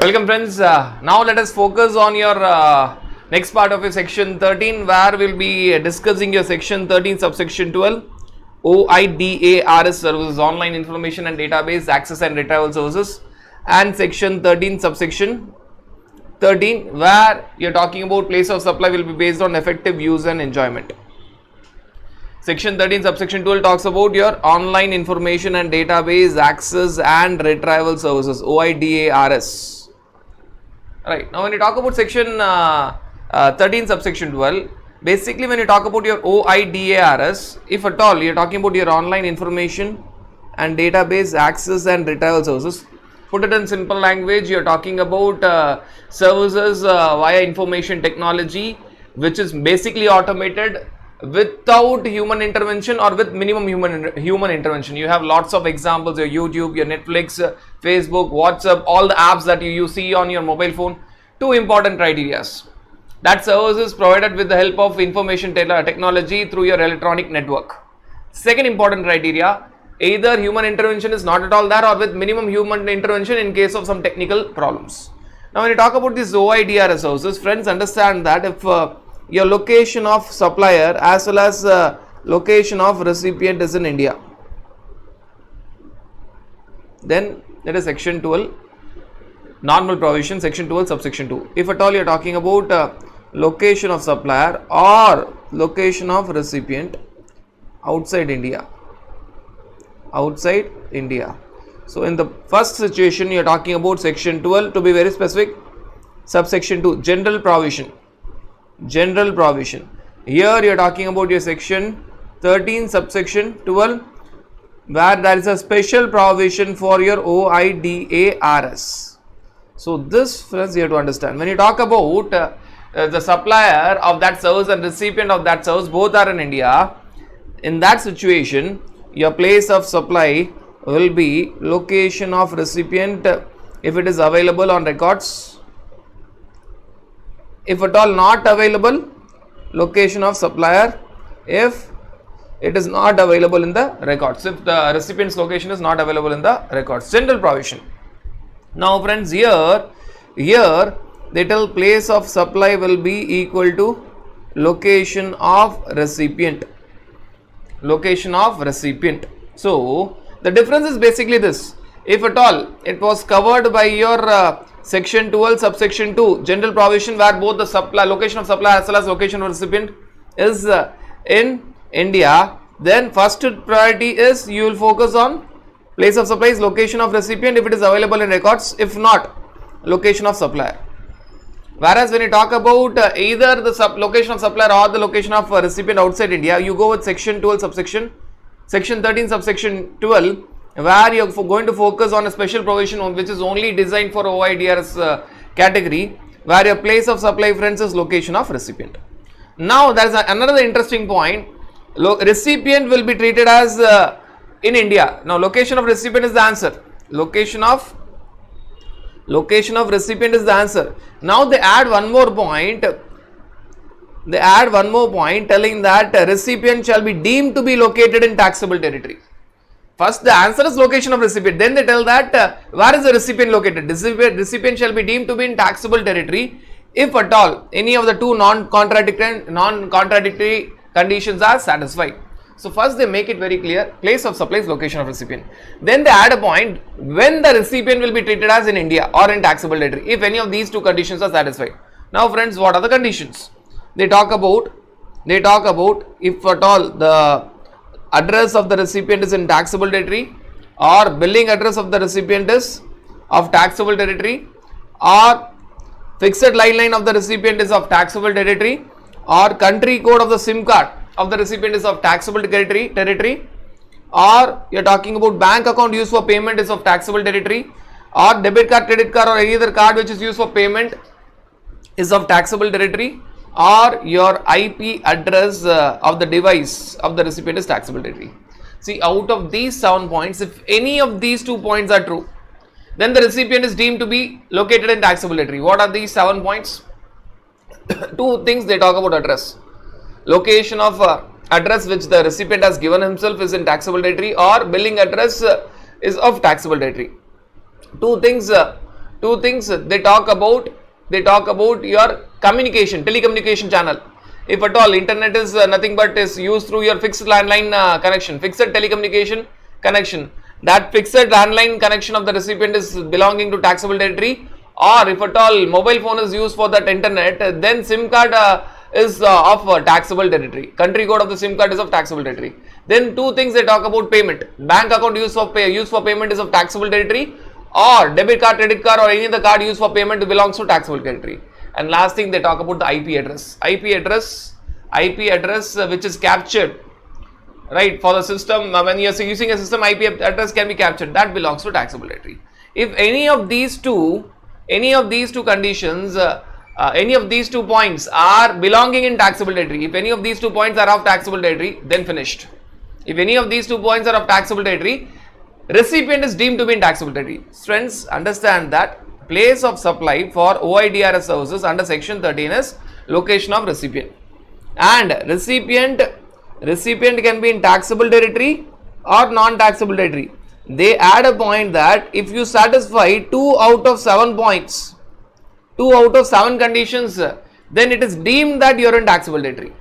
Welcome friends. Now let us focus on your next part of your section 13 where we'll be discussing your section 13 subsection 12 OIDARS services, online information and database access and retrieval services, and section 13 subsection 13 where you're talking about place of supply will be based on effective use and enjoyment. Section 13 subsection 12 talks about your online information and database access and retrieval services, OIDARS. Right, now when you talk about section 13 subsection 12, basically when you talk about your OIDARS, if at all you are talking about your online information and database access and retrieval services, put it in simple language, you are talking about services via information technology which is basically automated without human intervention or with minimum human intervention. You have lots of examples, your YouTube, your Netflix, Facebook, WhatsApp, all the apps that you see on your mobile phone. Two important criteria: that service is provided with the help of information technology through your electronic network. Second important criteria, either human intervention is not at all there or with minimum human intervention in case of some technical problems. Now when you talk about these OIDARS services, friends, understand that if your location of supplier as well as location of recipient is in India, then that is section 12 normal provision, section 12 subsection 2. If at all you are talking about location of supplier or location of recipient outside India, so in the first situation you are talking about section 12, to be very specific, subsection 2 general provision. Here you are talking about your section 13 subsection 12 where there is a special provision for your OIDARS. So this, friends, you have to understand. When you talk about the supplier of that service and recipient of that service, both are in India, in that situation your place of supply will be location of recipient if it is available on records. If at all not available, location of supplier if it is not available in the records, if the recipient's location is not available in the records. General provision. Now friends, here they tell place of supply will be equal to location of recipient. So the difference is basically this: if at all it was covered by your section 12 subsection 2 general provision where both the supply location of supply as well as location of recipient is in India, then first priority is you will focus on place of supply is location of recipient if it is available in records, if not location of supplier. Whereas when you talk about either the location of supplier or the location of recipient outside India, you go with section 12 subsection, section 13 subsection 12 where you are going to focus on a special provision which is only designed for OIDARS category, where your place of supply, friends, is location of recipient. Now there is another interesting point. Recipient will be treated as in India. Now location of recipient is the answer. Location of recipient is the answer. Now they add one more point. Telling that recipient shall be deemed to be located in taxable territory. First the answer is location of recipient, then they tell that where is the recipient located. Recipient shall be deemed to be in taxable territory if at all any of the two non-contradictory conditions are satisfied. So first they make it very clear, place of supply is location of recipient. Then they add a point when the recipient will be treated as in India or in taxable territory if any of these two conditions are satisfied. Now friends, what are the conditions? They talk about if at all the address of the recipient is in taxable territory, or billing address of the recipient is of taxable territory, or fixed line of the recipient is of taxable territory, or country code of the SIM card of the recipient is of taxable territory, or you are talking about bank account used for payment is of taxable territory, or debit card, credit card or any other card which is used for payment is of taxable territory, or your IP address of the device of the recipient is taxable territory. See, out of these 7 points, if any of these 2 points are true, then the recipient is deemed to be located in taxable territory. What are these 7 points? Two things they talk about: address, location of address which the recipient has given himself is in taxable territory, or billing address is of taxable territory. Two things Two things they talk about your communication, telecommunication channel. If at all internet is nothing but is used through your fixed landline connection, fixed telecommunication connection, that fixed landline connection of the recipient is belonging to taxable territory, or if at all mobile phone is used for that internet, then SIM card is of taxable territory. Country code of the SIM card is of taxable territory. Then two things they talk about: payment, bank account used for payment is of taxable territory, or debit card, credit card, or any other card used for payment belongs to taxable territory. And last thing they talk about the IP address. IP address which is captured, right, for the system. When you are using a system, IP address can be captured, that belongs to taxable territory. If any of these two conditions, any of these 2 points are belonging in taxable territory, if any of these 2 points are of taxable territory, then finished. If any of these 2 points are of taxable territory, recipient is deemed to be in taxable territory. Friends, understand that place of supply for OIDRS services under section 13 is location of recipient, and recipient can be in taxable territory or non-taxable territory. They add a point that if you satisfy 2 out of 7 points, 2 out of 7 conditions, then it is deemed that you are in taxable territory.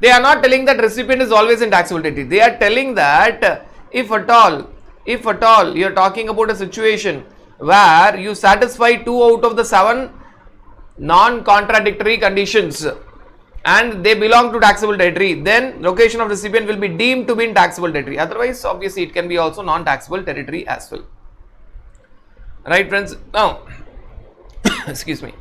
They are not telling that recipient is always in taxable territory. They are telling that if at all you are talking about a situation where you satisfy 2 out of the 7 non-contradictory conditions and they belong to taxable territory, then location of recipient will be deemed to be in taxable territory. Otherwise, obviously, it can be also non-taxable territory as well. Right, friends? Now, excuse me.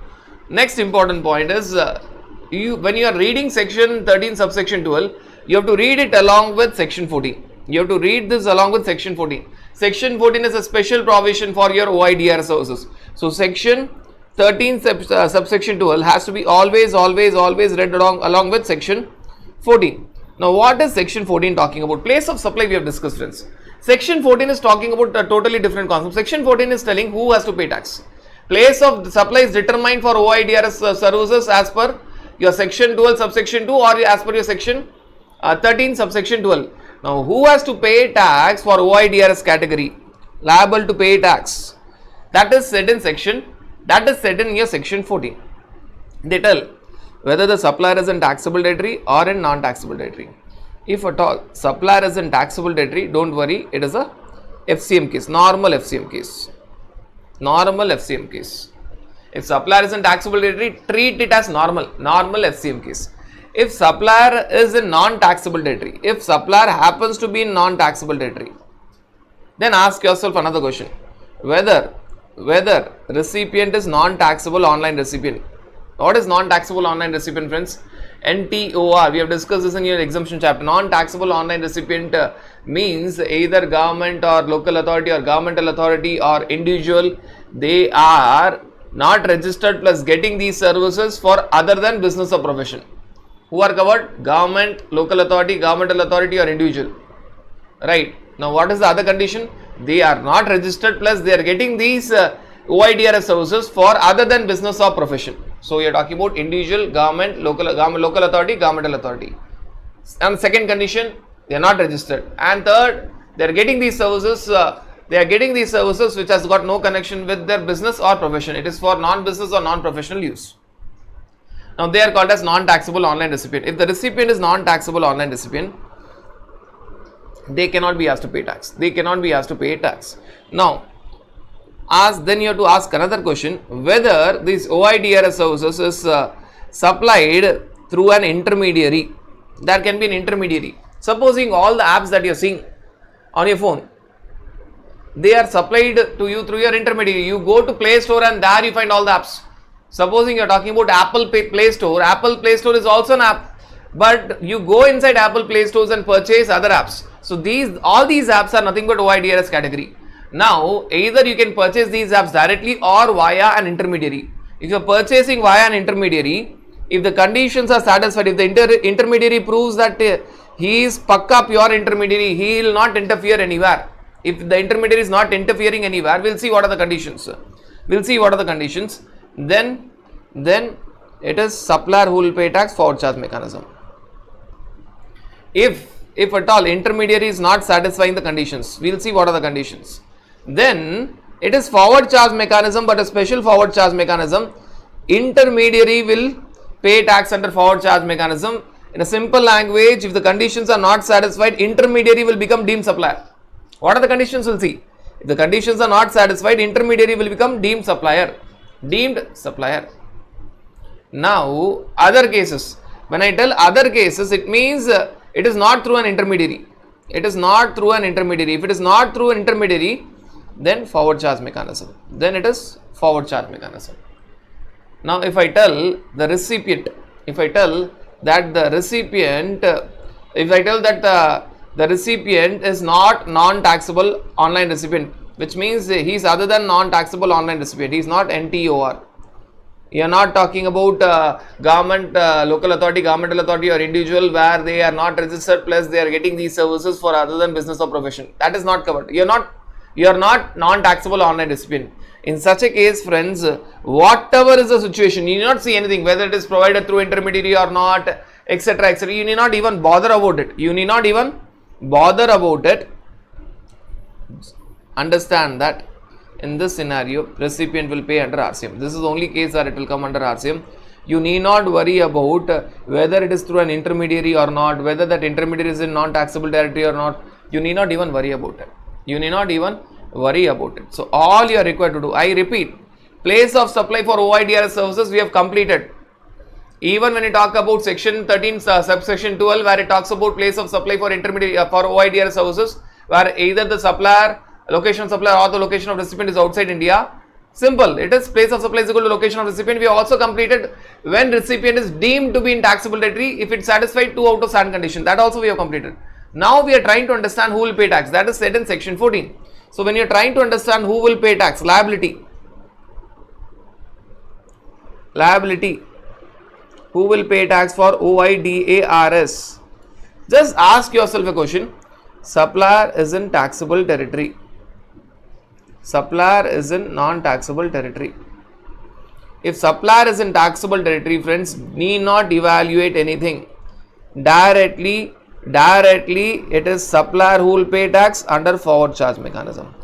Next important point is when you are reading section 13 subsection 12, you have to read it along with section 14. You have to read this along with section 14. Section 14 is a special provision for your OIDR services. So, section 13 subsection 12 has to be always read along with section 14. Now, what is section 14 talking about? Place of supply we have discussed, friends. Section 14 is talking about a totally different concept. Section 14 is telling who has to pay tax. Place of supply is determined for OIDRS services as per your section 12 subsection 2 or as per your section 13 subsection 12. Now, who has to pay tax for OIDRS category? Liable to pay tax. That is said in your section 14. They tell whether the supplier is in taxable territory or in non-taxable territory. If at all supplier is in taxable territory, don't worry, it is a FCM case, normal FCM case. If supplier is in taxable territory, treat it as normal FCM case. If supplier is in non-taxable territory, if supplier happens to be in non-taxable territory, then ask yourself another question, whether recipient is non-taxable online recipient. What is non-taxable online recipient, friends? NTOR, we have discussed this in your exemption chapter. Non-taxable online recipient means either government or local authority or governmental authority or individual. They are not registered plus getting these services for other than business or profession. Who are covered? Government, local authority, governmental authority or individual. Right. Now, what is the other condition? They are not registered plus they are getting these OIDRS services for other than business or profession. So, you are talking about individual, government, local authority, governmental authority. And second condition, they are not registered. And third, they are getting these services. Which has got no connection with their business or profession. It is for non-business or non-professional use. Now, they are called as non-taxable online recipient. If the recipient is non-taxable online recipient, they cannot be asked to pay tax. Now, then you have to ask another question, whether this OIDRS services is supplied through an intermediary. There can be an intermediary. Supposing all the apps that you are seeing on your phone, they are supplied to you through your intermediary. You go to Play Store and there you find all the apps. Supposing you are talking about Apple Play Store. Apple Play Store is also an app, but you go inside Apple Play Stores and purchase other apps. So all these apps are nothing but OIDRS category. Now, either you can purchase these apps directly or via an intermediary. If you are purchasing via an intermediary, if the conditions are satisfied, if the intermediary proves that he is pakka pure intermediary, he will not interfere anywhere. If the intermediary is not interfering anywhere, we'll see what are the conditions. Then it is supplier who will pay tax forward charge mechanism. If at all intermediary is not satisfying the conditions, we'll see what are the conditions. Then It is forward charge mechanism, but a special forward charge mechanism. Intermediary will pay tax under forward charge mechanism. In a simple language, if the conditions are not satisfied, intermediary will become deemed supplier. What are the conditions? We'll see. If the conditions are not satisfied, intermediary will become deemed supplier. Deemed supplier. Now, other cases. When I tell other cases, it means it is not through an intermediary. It is not through an intermediary. If it is not through an intermediary, then forward charge mechanism. Then it is forward charge mechanism. Now, if I tell the recipient, if I tell that the recipient is not non-taxable online recipient, which means he is other than non-taxable online recipient, he is not NTOR. You are not talking about government, local authority, governmental authority or individual where they are not registered plus they are getting these services for other than business or profession. That is not covered. You are not non-taxable online recipient. In such a case, friends, whatever is the situation, you need not see anything, whether it is provided through intermediary or not, etc., etc. You need not even bother about it. You need not even bother about it. Understand that in this scenario, recipient will pay under RCM. This is the only case that it will come under RCM. You need not worry about whether it is through an intermediary or not, whether that intermediary is in non-taxable territory or not. You need not even worry about it. You need not even worry about it. So, all you are required to do, I repeat, place of supply for OIDRS services we have completed. Even when you talk about section 13 subsection 12 where it talks about place of supply for intermediary for OIDRS services, where either the supplier, location of supplier or the location of recipient is outside India. Simple, it is place of supply is equal to location of recipient. We have also completed when recipient is deemed to be in taxable territory if it satisfied 2 out of 7 conditions. That also we have completed. Now we are trying to understand who will pay tax. That is said in section 14. So when you are trying to understand who will pay tax, liability, who will pay tax for OIDARS, just ask yourself a question. Supplier is in taxable territory. Supplier is in non-taxable territory. If supplier is in taxable territory, friends, need not evaluate anything. Directly it is supplier who will pay tax under forward charge mechanism.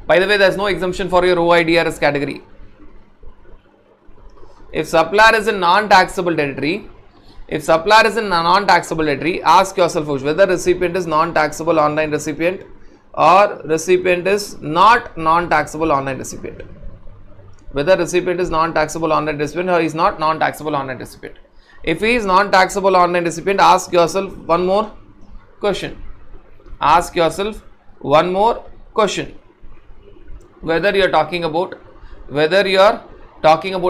By the way, there is no exemption for your OIDRS category. If supplier is in non-taxable territory, ask yourself whether recipient is non-taxable online recipient or recipient is not non-taxable online recipient. Whether recipient is non-taxable online recipient or is not non-taxable online recipient. If he is non-taxable online recipient, ask yourself one more question. Whether you are talking about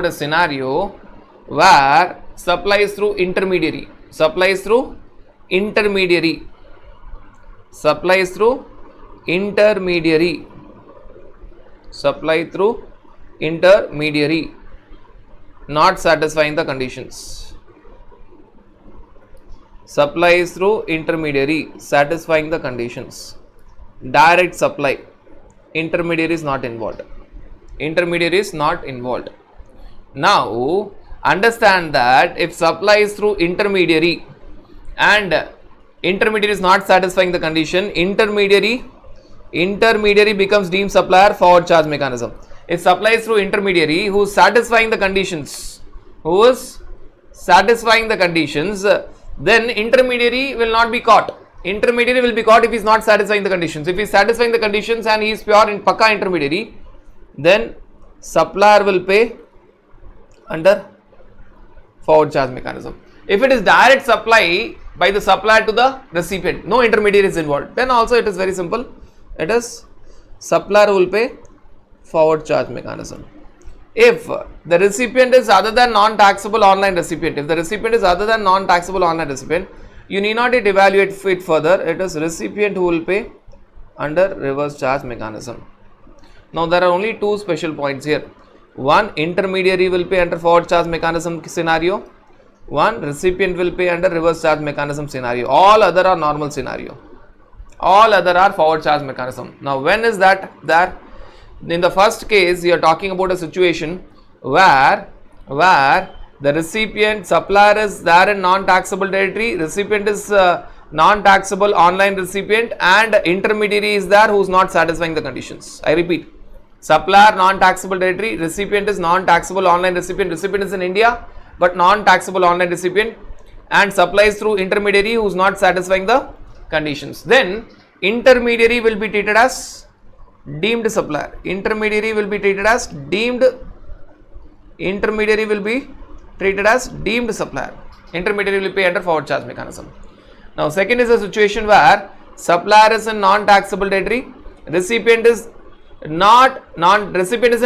a scenario where supply is through intermediary. Supply through intermediary. Not satisfying the conditions. Supply is through intermediary, satisfying the conditions. Direct supply, intermediary is not involved. Now, understand that if supply is through intermediary and intermediary is not satisfying the condition, intermediary becomes deemed supplier, forward charge mechanism. If supply is through intermediary who is satisfying the conditions, then intermediary will not be caught. Intermediary will be caught if he is not satisfying the conditions. If he is satisfying the conditions and he is pure in Pakka intermediary, then supplier will pay under forward charge mechanism. If it is direct supply by the supplier to the recipient, no intermediary is involved, then also it is very simple. It is supplier who will pay forward charge mechanism. If the recipient is other than non-taxable online recipient, you need not evaluate it further. It is recipient who will pay under reverse charge mechanism. Now there are only 2 special points here. One, intermediary will pay under forward charge mechanism scenario. One, recipient will pay under reverse charge mechanism scenario. All other are normal scenario. All other are forward charge mechanism. Now when is that there? In the first case, you are talking about a situation where the recipient, supplier is there in non-taxable territory, recipient is non-taxable online recipient, and intermediary is there who is not satisfying the conditions. I repeat, supplier non-taxable territory, recipient is non-taxable online recipient, recipient is in India but non-taxable online recipient, and supplies through intermediary who is not satisfying the conditions. Then intermediary will be treated as deemed supplier. Intermediary will be treated as deemed supplier. Intermediary will pay under forward charge mechanism. Now second is a situation where supplier is in non-taxable territory, recipient is in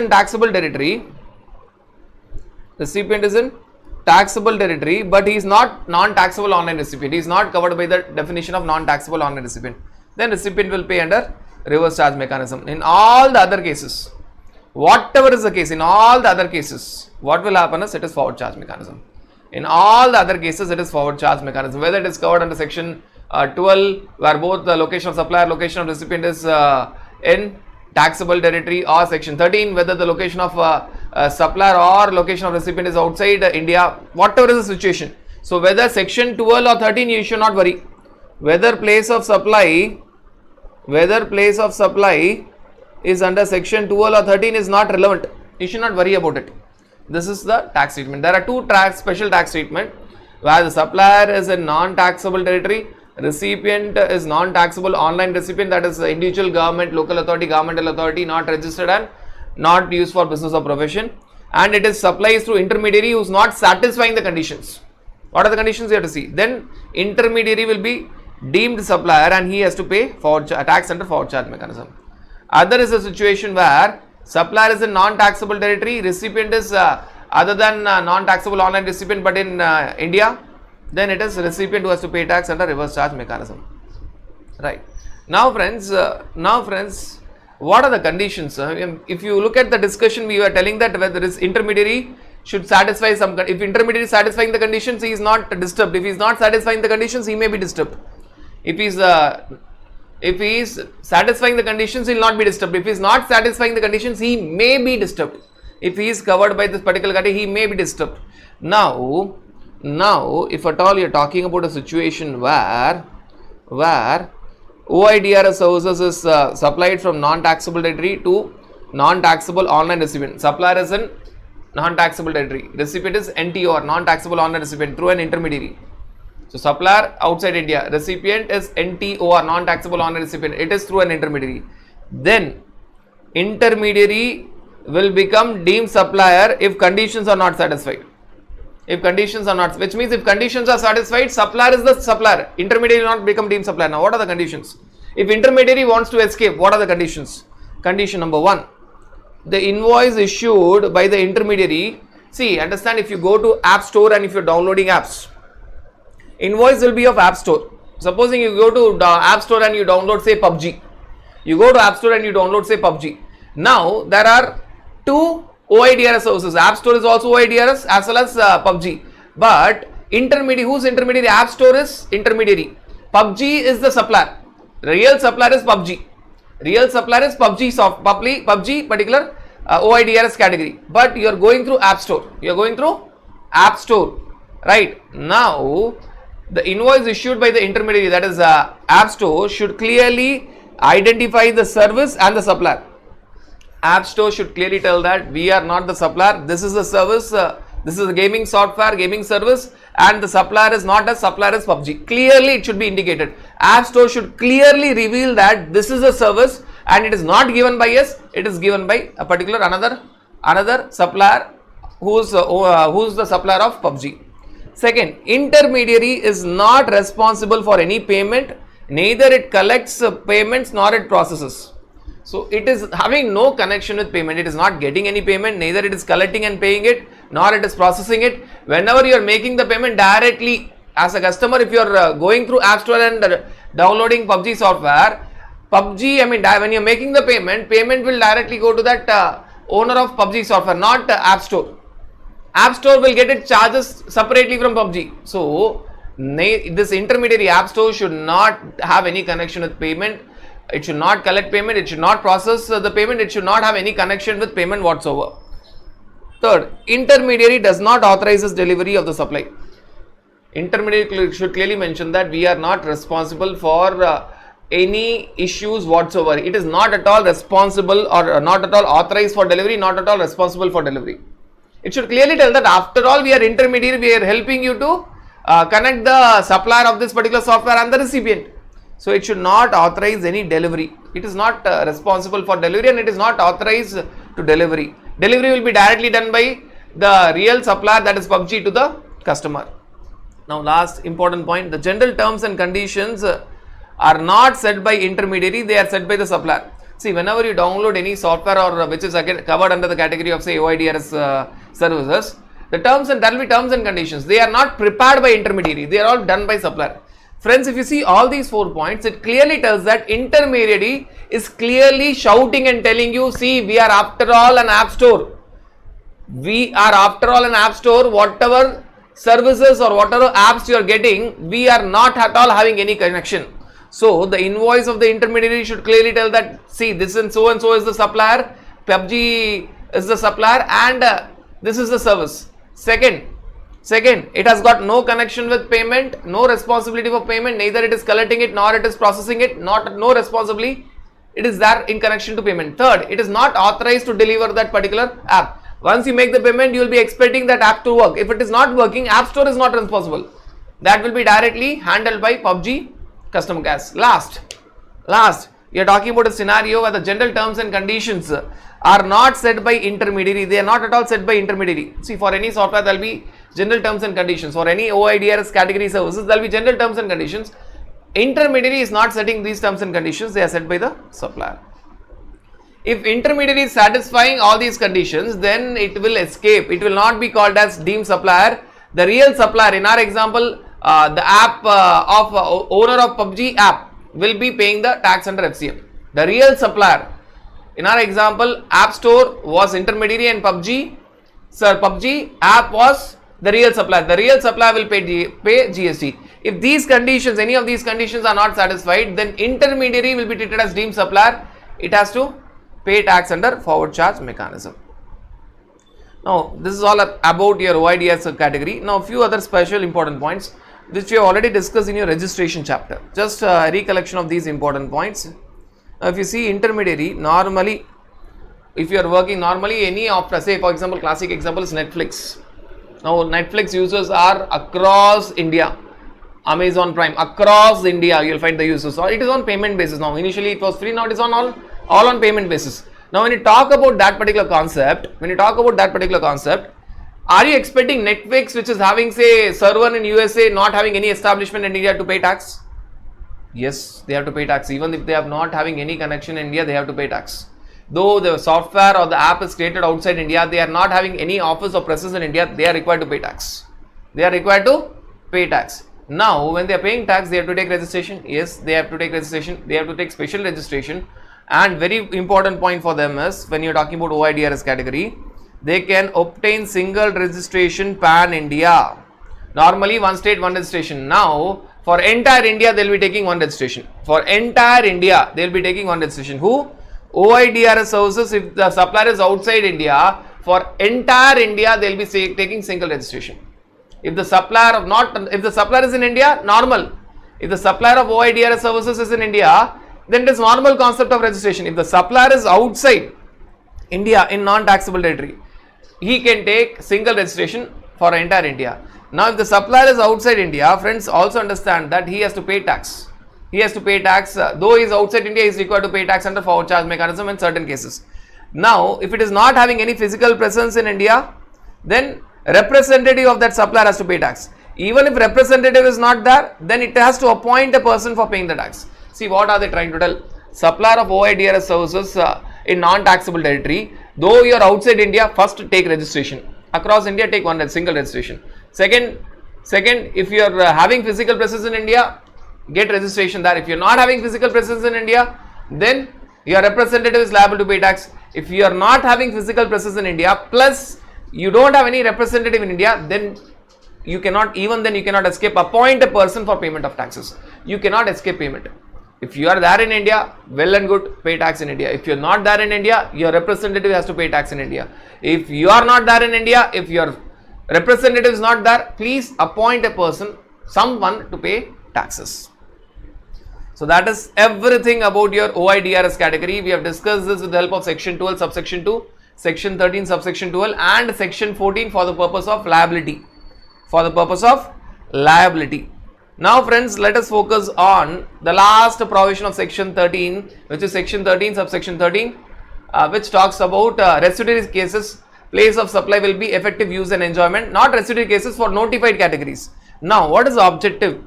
taxable territory, recipient is in taxable territory, but he is not non-taxable online recipient. He is not covered by the definition of non-taxable online recipient. Then recipient will pay under reverse charge mechanism. In all the other cases, whatever is the case, in all the other cases, what will happen is it is forward charge mechanism. In all the other cases, it is forward charge mechanism. Whether it is covered under section 12, where both the location of supplier, location of recipient is in taxable territory, or section 13, whether the location of supplier or location of recipient is outside India, whatever is the situation. So whether section 12 or 13, you should not worry. Whether place of supply is under section 12 or 13 is not relevant. You should not worry about it. This is the tax treatment. There are two special tax treatment, where the supplier is in non-taxable territory, recipient is non-taxable online recipient, that is individual government, local authority, governmental authority, not registered and not used for business or profession, and it is supplies through intermediary who is not satisfying the conditions. What are the conditions you have to see? Then intermediary will be deemed supplier and he has to pay tax under forward charge mechanism. Other is a situation where supplier is in non-taxable territory, recipient is other than non-taxable online recipient but in India, then it is recipient who has to pay tax under reverse charge mechanism. Right. Now friends, what are the conditions? If you look at the discussion, we were telling that whether this intermediary should satisfy some, if intermediary is satisfying the conditions, he is not disturbed. If he is not satisfying the conditions, he may be disturbed. If he is satisfying the conditions, he will not be disturbed. If he is not satisfying the conditions, he may be disturbed. If he is covered by this particular category, he may be disturbed. Now, if at all you are talking about a situation where OIDRS services is supplied from non-taxable territory to non-taxable online recipient. Supplier is in non-taxable territory. Recipient is NTOR, non-taxable online recipient, through an intermediary. So supplier outside India, recipient is NTOR, non-taxable online recipient. It is through an intermediary. Then intermediary will become deemed supplier if conditions are not satisfied. If conditions are not, which means if conditions are satisfied, supplier is the supplier. Intermediary will not become deemed supplier. Now what are the conditions? If intermediary wants to escape, what are the conditions? Condition number 1. The invoice issued by the intermediary. See, understand, if you go to App Store and if you're downloading apps, invoice will be of App Store. Supposing you go to the App Store and you download say PUBG. You go to App Store and you download say PUBG. Now there are two OIDRS services. App Store is also OIDRS as well as PUBG. But intermediary, who's intermediary? App Store is intermediary. PUBG is the supplier. Real supplier is PUBG. Real supplier is PUBG particular OIDRS category. But you are going through App Store. You are going through App Store. Right. Now the invoice issued by the intermediary, that is App Store, should clearly identify the service and the supplier. App Store should clearly tell that we are not the supplier, this is the service, this is a gaming software, gaming service, and the supplier is not a supplier is PUBG. Clearly it should be indicated. App Store should clearly reveal that this is a service and it is not given by us, it is given by a particular another supplier who's the supplier of PUBG. Second, intermediary is not responsible for any payment, neither it collects payments nor it processes. So it is having no connection with payment. It is not getting any payment, neither it is collecting and paying it, nor it is processing it. Whenever you are making the payment directly as a customer, if you are going through App Store and downloading PUBG software, when you are making the payment will directly go to that owner of PUBG software, not App Store. App Store will get its charges separately from PUBG. So this intermediary App Store should not have any connection with payment. It should not collect payment, it should not process the payment, it should not have any connection with payment whatsoever. Third, intermediary does not authorize delivery of the supply. intermediary should clearly mention that we are not responsible for any issues whatsoever. It is not at all responsible or not at all authorized for delivery, not at all responsible for delivery. It should clearly tell that after all we are intermediary, we are helping you to connect the supplier of this particular software and the recipient. So it should not authorize any delivery. It is not responsible for delivery and it is not authorized to delivery. Delivery will be directly done by the real supplier, that is PUBG, to the customer. Now last important point, the general terms and conditions are not set by intermediary, they are set by the supplier. See, whenever you download any software or which is again covered under the category of say OIDRS services, the terms and there will be terms and conditions. They are not prepared by intermediary, they are all done by supplier. Friends, if you see all these 4 points, it clearly tells that intermediary is clearly shouting and telling you, see, we are after all an app store. We are after all an app store. Whatever services or whatever apps you are getting, we are not at all having any connection. So the invoice of the intermediary should clearly tell that, see, this and so is the supplier, PUBG is the supplier, and this is the service. Second, it has got no connection with payment, no responsibility for payment, neither it is collecting it nor it is processing it, no responsibility, it is there in connection to payment. Third, it is not authorized to deliver that particular app. Once you make the payment, you will be expecting that app to work. If it is not working, App Store is not responsible. That will be directly handled by PUBG customer care. Last, we are talking about a scenario where the general terms and conditions are not set by intermediary. They are not at all set by intermediary. See, for any software, there will be general terms and conditions. For any OIDRS category services, there will be general terms and conditions. Intermediary is not setting these terms and conditions. They are set by the supplier. If intermediary is satisfying all these conditions, then it will escape. It will not be called as deemed supplier. The real supplier, in our example, the app of owner of PUBG app will be paying the tax under FCM. The real supplier, in our example, App Store was intermediary and PUBG app was the real supplier. The real supplier will pay GST. If these conditions, any of these conditions are not satisfied, then intermediary will be treated as deemed supplier. It has to pay tax under forward charge mechanism. Now, this is all about your OIDRS category. Now, a few other special important points which you have already discussed in your registration chapter. Just a recollection of these important points. Now, if you see intermediary, normally, if you are working normally, any of, say for example, classic example is Netflix. Now, Netflix users are across India. Amazon Prime, across India, you will find the users. So, it is on payment basis now. Initially, it was free, now it is on all on payment basis. Now, when you talk about that particular concept, are you expecting Netflix, which is having say server in USA, not having any establishment in India, to pay tax? Yes, they have to pay tax. Even if they are not having any connection in India, they have to pay tax. Though the software or the app is created outside India, they are not having any office or presence in India, they are required to pay tax. Now, when they are paying tax, they have to take registration. Yes, they have to take registration. They have to take special registration. And very important point for them is, when you are talking about OIDRS category, they can obtain single registration pan India. Normally, one state, one registration. Now, for entire India, they will be taking one registration. Who? OIDRS services. If the supplier is outside India, for entire India, they will be taking single registration. If the supplier is in India, normal. If the supplier of OIDRS services is in India, then it is normal concept of registration. If the supplier is outside India in non-taxable territory, he can take single registration for entire India. Now, if the supplier is outside India, friends, also understand that he has to pay tax. Though he is outside India, he is required to pay tax under forward charge mechanism in certain cases. Now, if it is not having any physical presence in India, then representative of that supplier has to pay tax. Even if representative is not there, then it has to appoint a person for paying the tax. See, what are they trying to tell? Supplier of OIDRS services in non-taxable territory, though you are outside India, first take registration. Across India, take one single registration. Second, if you are having physical presence in India, get registration there. If you are not having physical presence in India, then your representative is liable to pay tax. If you are not having physical presence in India, plus you don't have any representative in India, then you cannot escape. Appoint a person for payment of taxes. You cannot escape payment. If you are there in India, well and good, pay tax in India. If you are not there in India, your representative has to pay tax in India. If you are not there in India, if your Representative is not there. Please appoint a person, someone to pay taxes. So that is everything about your OIDRS category. We have discussed this with the help of section 12 subsection 2, section 13 subsection 12 and section 14 for the purpose of liability. For the purpose of liability. Now friends, let us focus on the last provision of section 13, which is section 13 subsection 13, which talks about residuary cases. Place of supply will be effective use and enjoyment, not residuary cases for notified categories. Now what is the objective?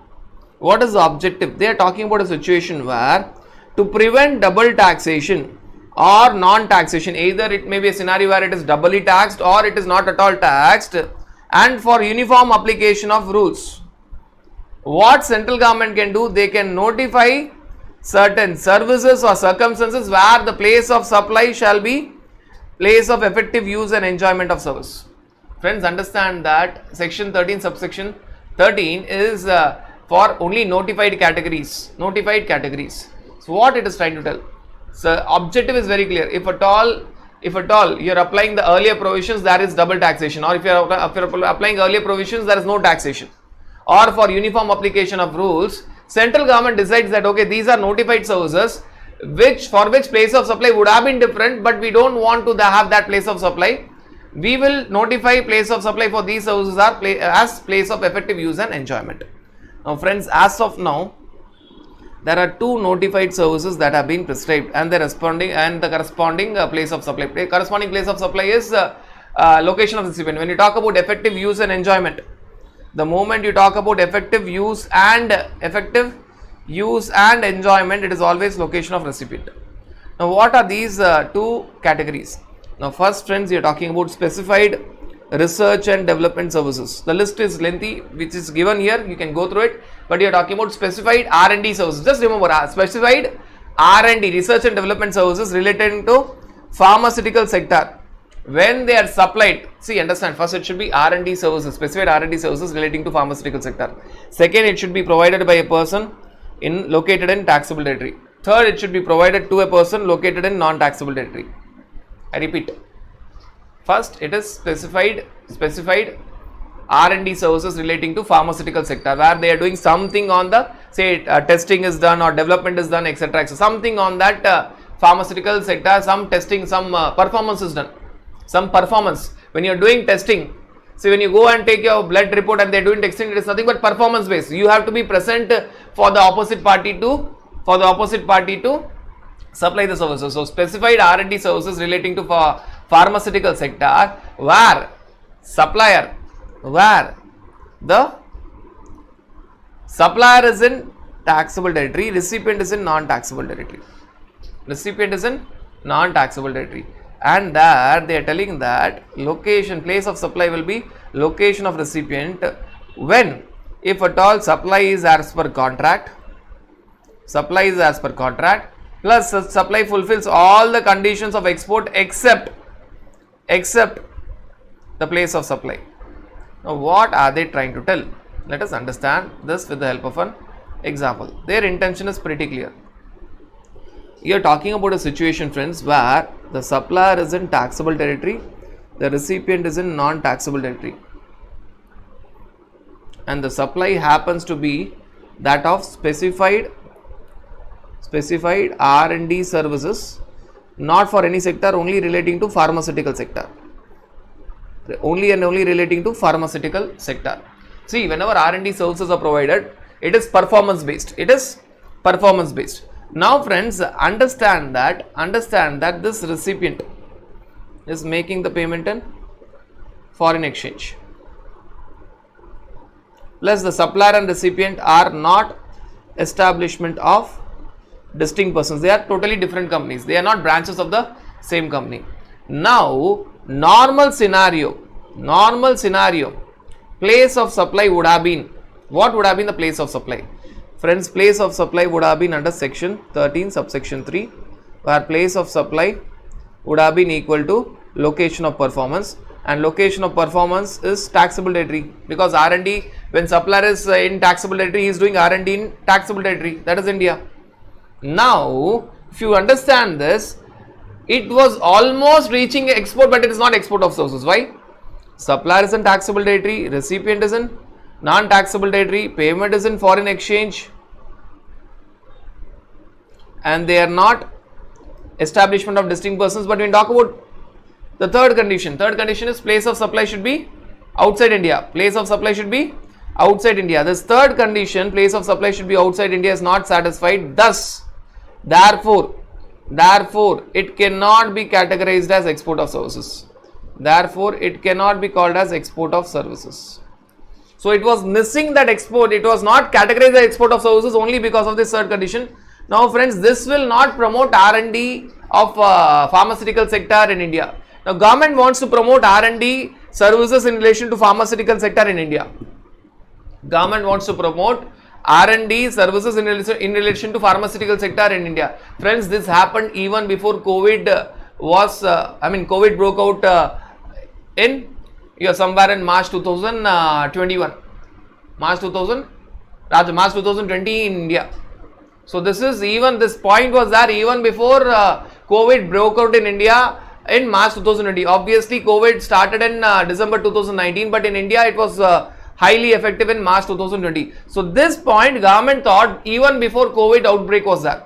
What is the objective? They are talking about a situation where to prevent double taxation or non-taxation, either it may be a scenario where it is doubly taxed or it is not at all taxed, and for uniform application of rules. What central government can do? They can notify certain services or circumstances where the place of supply shall be place of effective use and enjoyment of service. Friends, understand that section 13 subsection 13 is for only notified categories. Notified categories. So what it is trying to tell? So objective is very clear. If at all you are applying the earlier provisions, there is double taxation, or if you are applying earlier provisions, there is no taxation, or for uniform application of rules, central government decides that okay, these are notified services for which place of supply would have been different, but we don't want to have that place of supply. We will notify place of supply for these services as place of effective use and enjoyment. Now friends, as of now, there are two notified services that have been prescribed and the corresponding place of supply. Corresponding place of supply is location of recipient. When you talk about effective use and enjoyment, the moment you talk about effective use and enjoyment, it is always location of recipient. Now what are these two categories? Now first friends, you are talking about specified research and development services. The list is lengthy, which is given here, you can go through it, but you are talking about specified R&D services. Just remember, specified R&D, research and development services related to pharmaceutical sector. When they are supplied, see, understand, first it should be R&D services, specified R&D services relating to pharmaceutical sector. Second, it should be provided by a person located in taxable territory. Third, it should be provided to a person located in non-taxable territory. I repeat. First, it is specified R&D services relating to pharmaceutical sector, where they are doing something on the, say, testing is done or development is done, etc. So something on that pharmaceutical sector, some testing, some performance is done. Some performance. When you are doing testing, see, when you go and take your blood report and they are doing testing, it is nothing but performance based. You have to be present for the opposite party to supply the services. So specified R&D services relating to pharmaceutical sector, where the supplier is in taxable territory, recipient is in non-taxable territory. And there they are telling that location, place of supply will be location of recipient when, if at all, supply is as per contract, plus supply fulfills all the conditions of export except the place of supply. Now what are they trying to tell? Let us understand this with the help of an example. Their intention is pretty clear. You are talking about a situation, friends, where the supplier is in taxable territory, the recipient is in non-taxable territory, and the supply happens to be that of specified R&D services, not for any sector, only relating to pharmaceutical sector. Only relating to pharmaceutical sector. See, whenever R&D services are provided, it is performance based. Now friends, understand that this recipient is making the payment in foreign exchange. Plus the supplier and recipient are not establishment of distinct persons. They are totally different companies. They are not branches of the same company. Now, normal scenario, place of supply would have been, what would have been the place of supply? Friends, place of supply would have been under section 13 subsection 3, where place of supply would have been equal to location of performance, and location of performance is taxable territory, because R&D, when supplier is in taxable territory, he is doing R&D in taxable territory, that is India. Now, if you understand this, it was almost reaching export, but it is not export of services. Why? Supplier is in taxable territory, recipient is in non-taxable territory, payment is in foreign exchange, and they are not establishment of distinct persons. But when we talk about the third condition is place of supply should be outside India. Place of supply should be outside India. This third condition, place of supply should be outside India, is not satisfied. Thus, therefore, it cannot be categorized as export of services. Therefore, it cannot be called as export of services. So, it was missing that export. It was not categorized as export of services only because of this third condition. Now, friends, this will not promote R&D of pharmaceutical sector in India. Now, government wants to promote R&D services in relation to pharmaceutical sector in India. Government wants to promote R&D services in relation to pharmaceutical sector in India. Friends, this happened even before COVID COVID broke out in somewhere in March 2021. March 2020 in India. So this point was there even before COVID broke out in India in March 2020. Obviously, COVID started in December 2019, but in India it was highly effective in March 2020. So this point government thought even before COVID outbreak was there.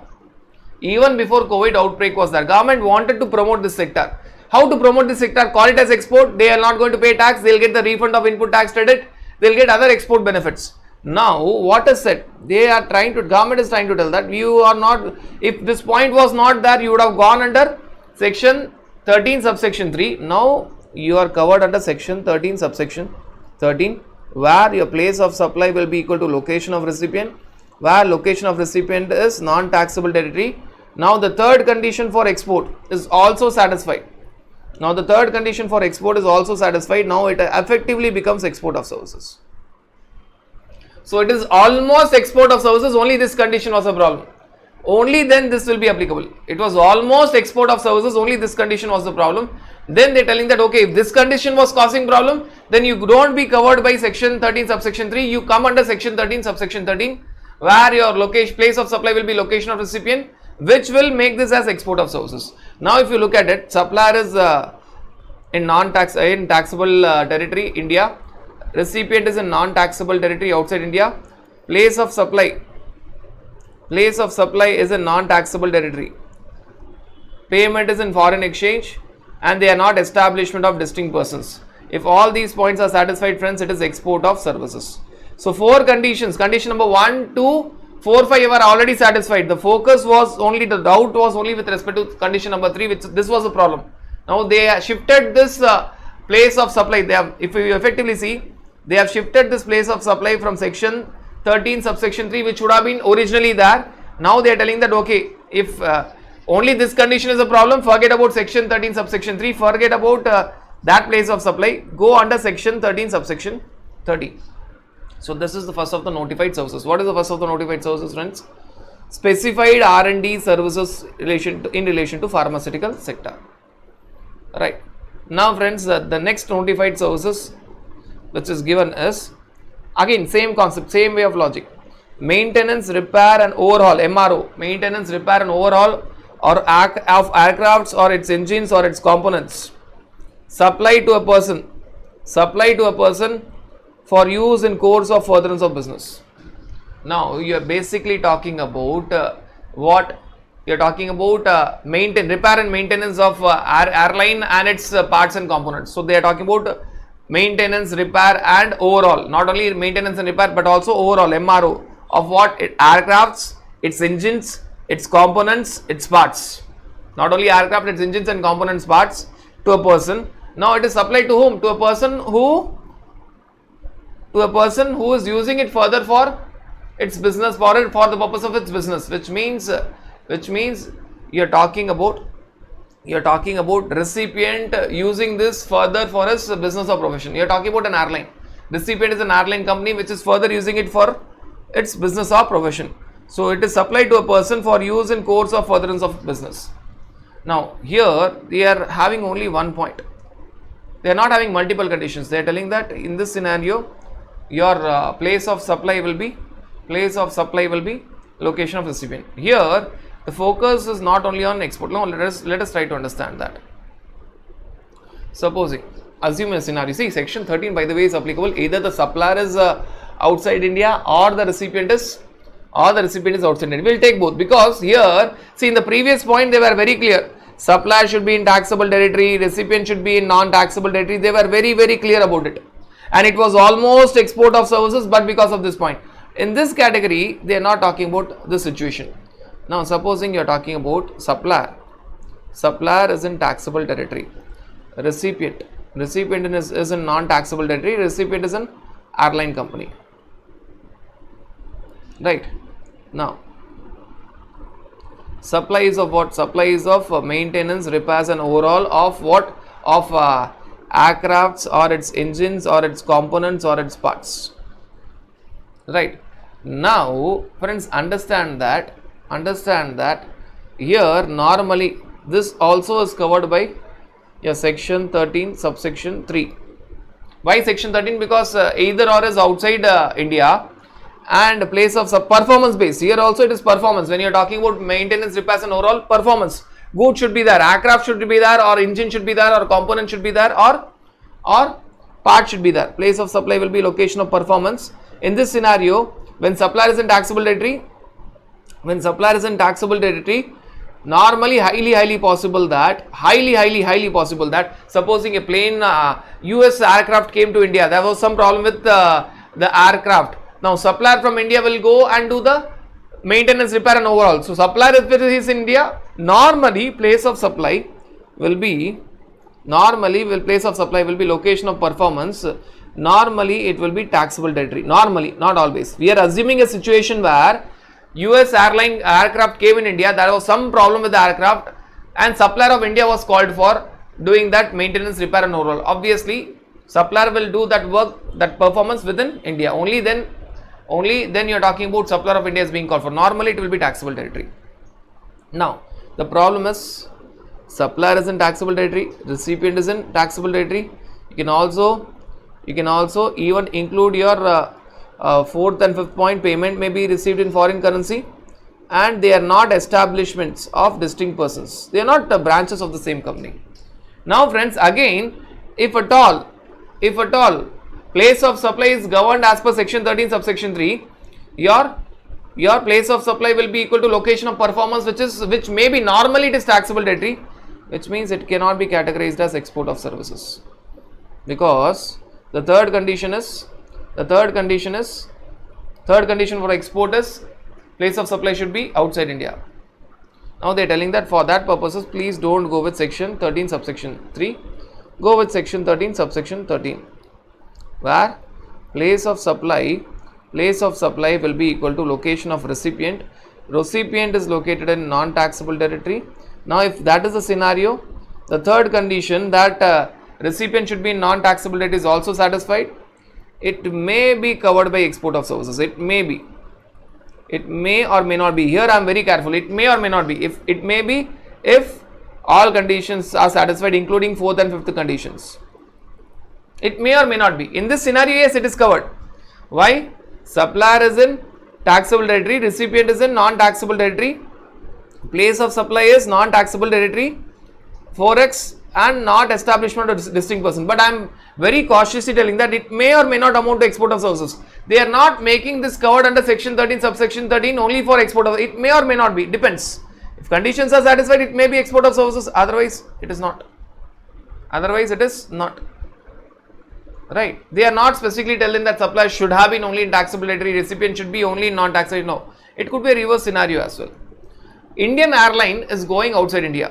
Government wanted to promote this sector. How to promote this sector? Call it as export. They are not going to pay tax. They will get the refund of input tax credit. They will get other export benefits. Now, what is said? Government is trying to tell that you are not, if this point was not there, you would have gone under section 13 subsection 3. Now, you are covered under section 13 subsection 13, where your place of supply will be equal to location of recipient, where location of recipient is non-taxable territory. Now, the third condition for export is also satisfied. Now, it effectively becomes export of services. So, it is almost export of services, only this condition was a problem. Only then this will be applicable. It was almost export of services, only this condition was the problem. Then they are telling that, okay, if this condition was causing problem, then you don't be covered by section 13 subsection 3, you come under section 13 subsection 13, where your place of supply will be location of recipient, which will make this as export of services. Now, if you look at it, supplier is in taxable territory, India. Recipient is in non-taxable territory outside India. Place of supply is in non-taxable territory. Payment is in foreign exchange, and they are not establishment of distinct persons. If all these points are satisfied, friends, it is export of services. So, 4 conditions. Condition number 1, 2, 4, 5 are already satisfied. The doubt was only with respect to condition number 3, which this was a problem. Now, they shifted this place of supply. If you effectively see, they have shifted this place of supply from section 13 subsection 3, which would have been originally there. Now, they are telling that, okay, if only this condition is a problem, forget about section 13 subsection 3, forget about that place of supply, go under section 13 subsection 13. So, this is the first of the notified services. What is the first of the notified services, friends? Specified R&D services in relation to pharmaceutical sector. Right. Now, friends, the next notified services which is given is, again, same concept, same way of logic. Maintenance, repair and overhaul, MRO. Maintenance, repair and overhaul of aircrafts or its engines or its components. Supply to a person for use in course of furtherance of business. Now, you are basically talking about what? You are talking about repair and maintenance of airline and its parts and components. So, they are talking about maintenance, repair and overall. Not only maintenance and repair, but also overall, MRO of what? Aircrafts, its engines, its components, its parts. Not only aircraft, its engines and components, parts to a person. Now, it is supplied to whom? To a person who is using it further for its business, for the purpose of its business, which means you are talking about recipient using this further for his business or profession. You are talking about an airline. Recipient is an airline company which is further using it for its business or profession. So, it is supplied to a person for use in course of furtherance of business. Now, here they are having only one point. They are not having multiple conditions. They are telling that in this scenario, your place of supply will be location of recipient. Here, the focus is not only on export. Now, let us try to understand that. Supposing assume a scenario. See, section 13 by the way is applicable either the supplier is outside India or the recipient is outside India. We'll take both, because here, see, in the previous point they were very clear. Supplier should be in taxable territory, recipient should be in non-taxable territory. They were very, very clear about it. And it was almost export of services, but because of this point. In this category, they are not talking about this situation. Now, supposing you are talking about supplier. Supplier is in taxable territory. Recipient is in non-taxable territory. Recipient is an airline company. Right. Now, supply is of what? Supply is of maintenance, repairs and overall of what? Of aircrafts or its engines or its components or its parts. Right. Now, friends, understand that here normally this also is covered by your section 13 subsection 3. Why section 13? Because either or is outside India, and place of performance base. Here also it is performance. When you are talking about maintenance, repairs and overall performance, goods should be there, aircraft should be there, or engine should be there, or component should be there, or part should be there. Place of supply will be location of performance. In this scenario, when supplier is in taxable territory, normally highly possible that supposing a plane US aircraft came to India, there was some problem with the aircraft. Now supplier from India will go and do the maintenance, repair and overall. So supplier is in India, normally place of supply will be location of performance. Normally it will be taxable territory. Normally, not always. We are assuming a situation where US airline aircraft came in India, there was some problem with the aircraft and supplier of India was called for doing that maintenance, repair and overall. Obviously, supplier will do that work, that performance within India. Only then you are talking about supplier of India is being called for. Normally it will be taxable territory. Now, the problem is supplier is in taxable territory, recipient is in taxable territory. You can also even include your fourth and fifth point. Payment may be received in foreign currency, and they are not establishments of distinct persons. They are not branches of the same company. Now, friends, again, if at all place of supply is governed as per section 13 subsection 3, your place of supply will be equal to location of performance, which may be normally it is taxable territory, which means it cannot be categorized as export of services, because the third condition for export is place of supply should be outside India. Now they are telling that for that purposes, please don't go with section 13 subsection 3, go with section 13 subsection 13, where place of supply will be equal to location of recipient. Recipient is located in non-taxable territory. Now if that is the scenario, the third condition that recipient should be in non-taxable territory is also satisfied. It may be covered by export of services. It may or may not be. Here I am very careful. It may or may not be. If all conditions are satisfied, including fourth and fifth conditions. It may or may not be. In this scenario, yes, it is covered. Why? Supplier is in taxable territory, recipient is in non-taxable territory, place of supply is non-taxable territory, forex and not establishment of distinct person. But I am very cautiously telling that it may or may not amount to export of services. They are not making this covered under section 13 subsection 13 only for export of. It may or may not be. Depends. If conditions are satisfied, it may be export of services. Otherwise, it is not. Right. They are not specifically telling that supplier should have been only in taxable territory, recipient should be only in non-taxable. No. It could be a reverse scenario as well. Indian airline is going outside India,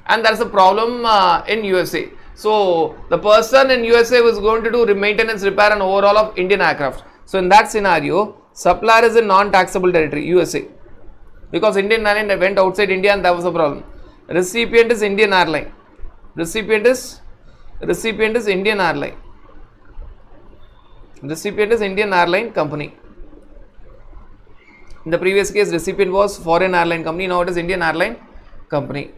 and there is a problem in USA. So the person in USA was going to do maintenance, repair and overall of Indian aircraft. So in that scenario, supplier is in non-taxable territory, USA, because Indian airline went outside India and that was a problem. Recipient is Indian airline. Recipient is Indian airline. Recipient is Indian airline company. In the previous case, recipient was foreign airline company. Now it is Indian airline company.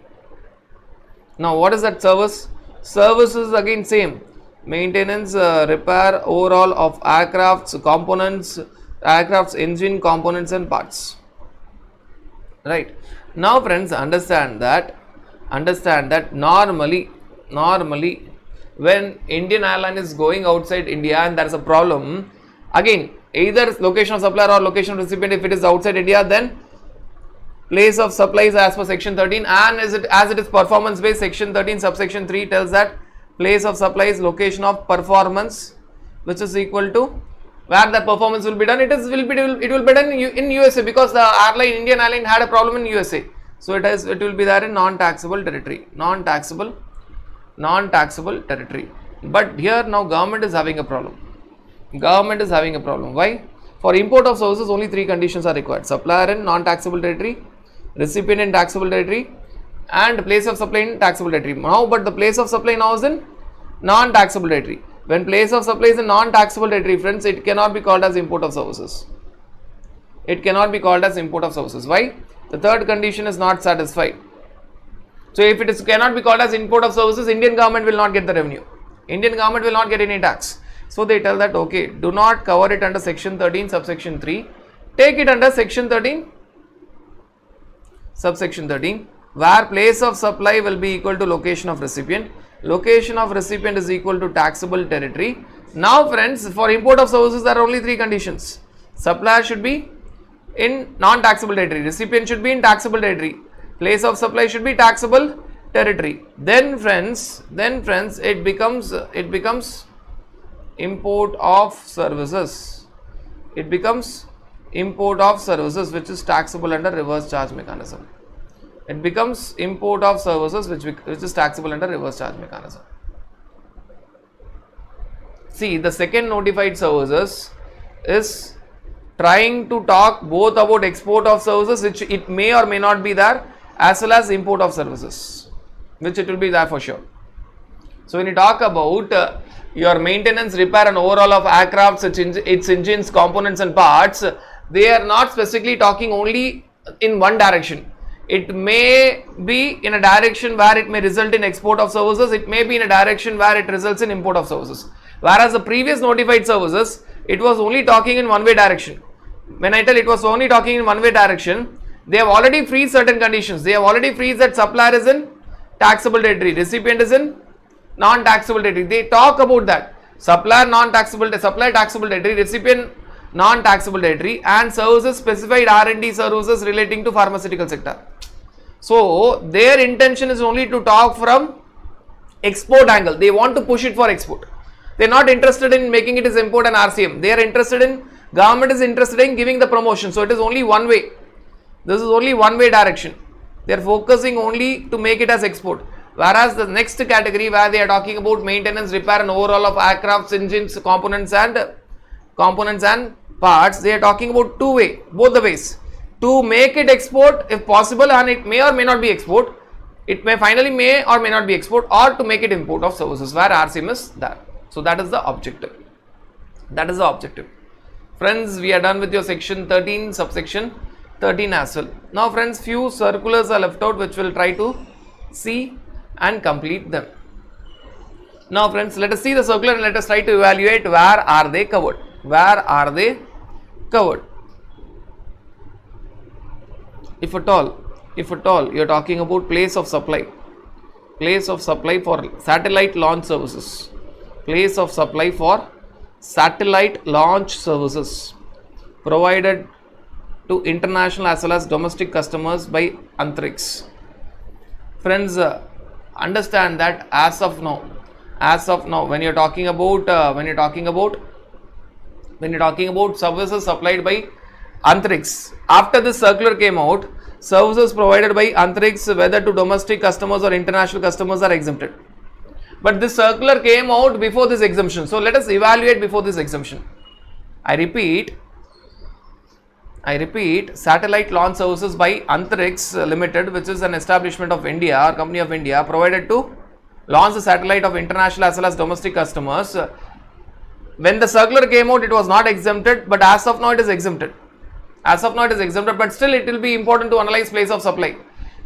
Now what is that service? Service is again same. Maintenance, repair, overall of aircrafts, components, aircraft's engine, components and parts. Right. Now friends, understand that normally when Indian airline is going outside India and there is a problem, again either location of supplier or location of recipient. If it is outside India, then place of supply is as per section 13, and as it is performance based, section 13 subsection 3 tells that place of supply is location of performance, which is equal to where the performance will be done. It will be done in USA, because the Indian airline had a problem in USA. So it will be there in non-taxable territory. Non-taxable territory. But here now government is having a problem. Why? For import of services, only 3 conditions are required: supplier in non-taxable territory, recipient in taxable territory, and place of supply in taxable territory. Now, but the place of supply now is in non-taxable territory. When place of supply is in non-taxable territory, friends, it cannot be called as import of services. Why? The third condition is not satisfied. So if it cannot be called as import of services, Indian government will not get the revenue. Indian government will not get any tax. So they tell that, okay, do not cover it under section 13 subsection 3. Take it under section 13 subsection 13, where place of supply will be equal to location of recipient. Location of recipient is equal to taxable territory. Now friends, for import of services there are only 3 conditions. Supplier should be in non-taxable territory, recipient should be in taxable territory, place of supply should be taxable territory. Then friends, it becomes import of services. It becomes import of services, which is taxable under reverse charge mechanism. It becomes import of services which is taxable under reverse charge mechanism. See, the second notified services is trying to talk both about export of services, which it may or may not be there, as well as import of services, which it will be there for sure. So when you talk about your maintenance, repair and overhaul of aircraft, its engines, components and parts, they are not specifically talking only in one direction. It may be in a direction where it may result in export of services, it may be in a direction where it results in import of services. Whereas the previous notified services, it was only talking in one way direction. When I tell it was only talking in one way direction, they have already freed certain conditions. They have already freed that supplier is in taxable territory, recipient is in non-taxable territory. They talk about that. Supplier taxable territory, recipient non-taxable territory, and services specified R&D services relating to pharmaceutical sector. So their intention is only to talk from export angle. They want to push it for export. They are not interested in making it as import and RCM. They are interested in, government is interested in giving the promotion. So it is only one way. This is only one way direction. They are focusing only to make it as export. Whereas the next category where they are talking about maintenance, repair and overhaul of aircraft, engines, components and parts, they are talking about two way, both the ways. To make it export if possible, and it may or may not be export. It may finally may or may not be export, or to make it import of services where RCM is there. So that is the objective. Friends, we are done with your section 13, subsection 13 as well. Now friends, few circulars are left out which we'll try to see and complete them. Now friends, let us see the circular and let us try to evaluate where are they covered. If at all you are talking about place of supply for satellite launch services, provided to international as well as domestic customers by Antrix. Friends, understand that as of now, when you are talking about services supplied by Antrix, after this circular came out, services provided by Antrix, whether to domestic customers or international customers, are exempted. But this circular came out before this exemption. So let us evaluate before this exemption. I repeat, satellite launch services by Antrix Limited, which is an establishment of India or company of India, provided to launch the satellite of international as well as domestic customers. When the circular came out, it was not exempted, but as of now it is exempted. But still it will be important to analyze place of supply.